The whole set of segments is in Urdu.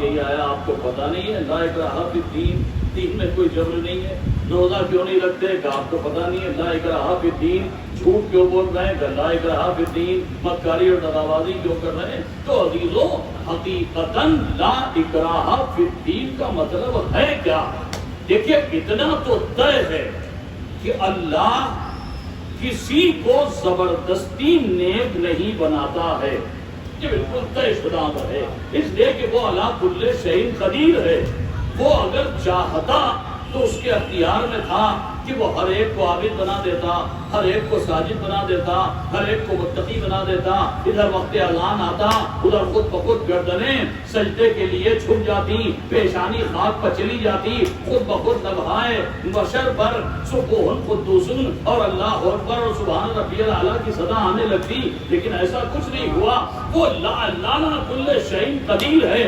یہی آیا آپ کو پتا نہیں ہے؟ لا اکراہ فی الدین، دین میں کوئی جبر نہیں ہے۔ روزہ کیوں نہیں رکھتے کہ آپ کو پتا نہیں ہے؟ لا اکراہ فی الدین، جھوٹ کیوں بول رہے ہیں کہ لا اکراہ فی الدین، مکاری اور دغابازی کیوں کر رہے ہیں؟ تو عزیزو، حقیقتاً لا اکراہ فی الدین کا مطلب ہے کیا؟ دیکھیے اتنا تو طے ہے کہ اللہ کسی کو زبردستی نیک نہیں بناتا ہے، یہ بالکل طے شدہ ہے، اس لیے کہ وہ علی کل شیء قدیر ہے۔ وہ اگر چاہتا تو اس کے اختیار میں تھا کہ وہ ہر ایک کو عابد بنا دیتا، ہر ایک کو ساجد بنا دیتا، ہر ایک کو متقی بنا دیتا۔ ادھر وقت اذان آتا، ادھر خود بخود گردنیں سجدے کے لیے جھک جاتی، پیشانی خاک پر چلی جاتی، خود بخود لبہائے بشر پر سبوح قدوس اور اللہ اکبر اور سبحان ربی الاعلیٰ کی صدا آنے لگتی، لیکن ایسا کچھ نہیں ہوا۔ وہ لا کل شیء قدیر ہے،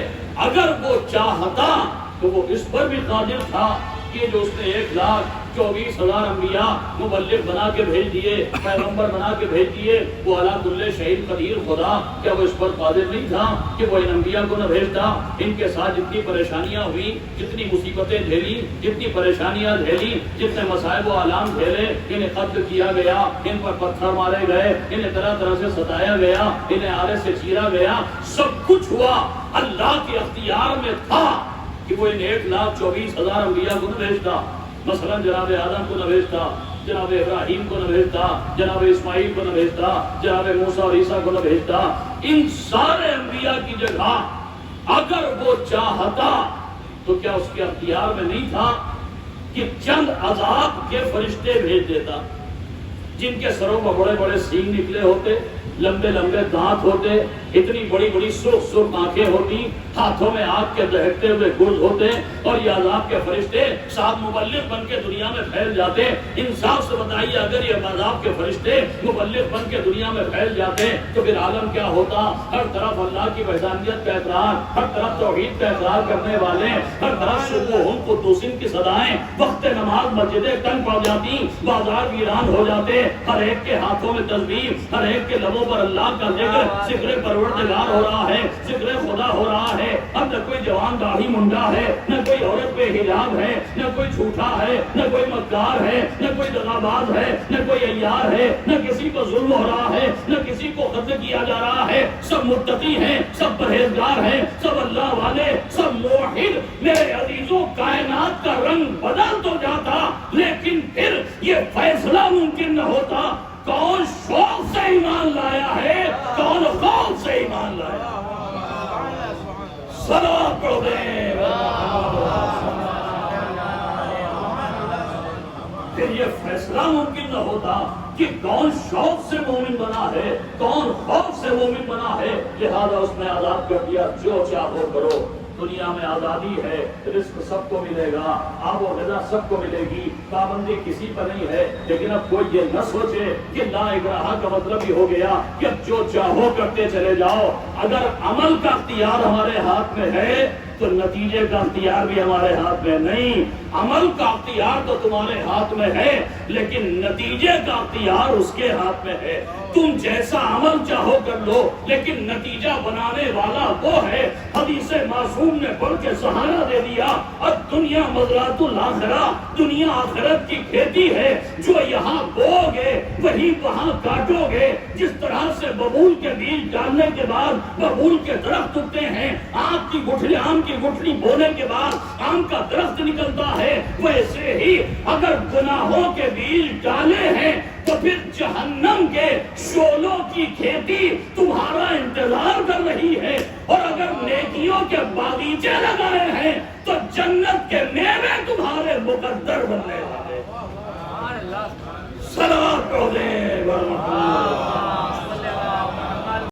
اگر وہ چاہتا تو وہ اس پر بھی قادر تھا کہ جو اس نے 1,24,000 انبیاء مبلغ بنا کے بھیج دیے، پیغمبر بنا کے بھیج دیے، وہ علی کل شیء قدیر خدا کیا وہ اس پر قادر نہیں تھا کہ وہ ان انبیاء کو نہ بھیجتا؟ ان کے ساتھ جتنی پریشانیاں ہوئی، جتنی مصیبتیں جھیلی، جتنی پریشانیاں جھیلی، جتنے مصائب و آلام جھیلے، انہیں قتل کیا گیا، ان پر پتھر مارے گئے، انہیں طرح طرح سے ستایا گیا، انہیں آرے سے چیرا گیا، سب کچھ ہوا، اللہ کے اختیار میں تھا کہ وہ ان 1,24,000 انبیاء کو نہ بھیجتا۔ مثلا جناب آدم کو نہ بھیجتا، جناب ابراہیم کو نہ بھیجتا، جناب اسماعیل کو نہ بھیجتا، جناب موسیٰ اور عیسیٰ کو نہ بھیجتا۔ ان سارے انبیاء کی جگہ اگر وہ چاہتا تو کیا اس کے اختیار میں نہیں تھا کہ چند عذاب کے فرشتے بھیج دیتا، جن کے سروں میں بڑے بڑے سینگ نکلے ہوتے، لمبے لمبے دانت ہوتے، اتنی بڑی بڑی سرخ سرخ آنکھیں ہوتی، ہاتھوں میں آگ کے دہکتے ہوئے گرز ہوتے، اور یہ عذاب کے فرشتے ساتھ مبلغ بن کے دنیا میں پھیل جاتے۔ انصاف سے بتائیے، اگر یہ عذاب کے فرشتے مبلغ بن کے دنیا میں پھیل جاتے تو پھر عالم کیا ہوتا؟ ہر طرف اللہ کی وحدانیت کا اقرار، ہر طرف توحید کا اقرار کرنے والے، ہر طرف سبوح قدوس کی صدائیں، وقت نماز مسجدیں تنگ پڑ جاتی، بازار ویران ہو جاتے، ہر ایک کے ہاتھوں میں تسبیح، ہر ایک کے لبوں پر اللہ کا ذکر پروردگار ہو رہا ہے، ذکر خدا ہو رہا ہے۔ اب نہ کوئی جوان داڑھی منڈا ہے، نہ کوئی عورت بے حجاب ہے، نہ کوئی جھوٹا ہے، نہ کوئی مکار ہے، نہ کوئی دغاباز ہے، نہ کوئی عیار ہے، نہ کسی کو ظلم ہو رہا ہے، نہ کسی کو قتل کیا جا رہا ہے۔ سب متقی ہیں، سب پرہیزگار ہیں، سب اللہ والے، سب موحد۔ میرے عزیزوں، کائنات کا رنگ بدل تو جاتا، لیکن پھر یہ فیصلہ ممکن نہ ہوتا کون شوق سے ایمان لایا ہے، کون خوف سے ایمان لایا۔ صلوات پڑھو دیں۔ پھر یہ فیصلہ ممکن نہ ہوتا کہ کون شوق سے مومن بنا ہے، کون خوف سے مومن بنا ہے، لہذا اس نے آزاد کر دیا، جو چاہو کرو۔ دنیا میں آزادی ہے، رزق سب کو ملے گا، آب و غذا سب کو ملے گی، پابندی کسی پر نہیں ہے، لیکن اب کوئی یہ نہ سوچے کہ لا اکراہ کا مطلب یہ ہو گیا کہ اب جو چاہو کرتے چلے جاؤ۔ اگر عمل کا اختیار ہمارے ہاتھ میں ہے تو نتیجے کا اختیار بھی ہمارے ہاتھ میں نہیں۔ عمل کا اختیار تو تمہارے ہاتھ میں ہے، لیکن نتیجے کا اختیار اس کے ہاتھ میں ہے۔ تم جیسا عمل چاہو کر لو، لیکن نتیجہ بنانے والا وہ ہے۔ حدیث معصوم نے پڑھ کے سہارا دے دیا، اب دنیا مزرعۃ الاخرہ، دنیا آخرت کی کھیتی ہے، جو یہاں بو گے وہی وہاں کاٹو گے۔ جس طرح سے ببول کے بیج ڈالنے کے بعد ببول کے درخت اگتے ہیں، آم کی گٹھلی بونے کے بعد آم کا درخت نکلتا ہے، ویسے ہی اگر گناہوں کے بیج ڈالے ہیں تو پھر جہنم کے شعلوں کی کھیتی تمہارا انتظار کر رہی ہے، اور اگر نیکیوں کے باغیچے لگائے ہیں تو جنت کے میوے تمہارے مقدر بننے والے۔ صلوات پڑھو دیں۔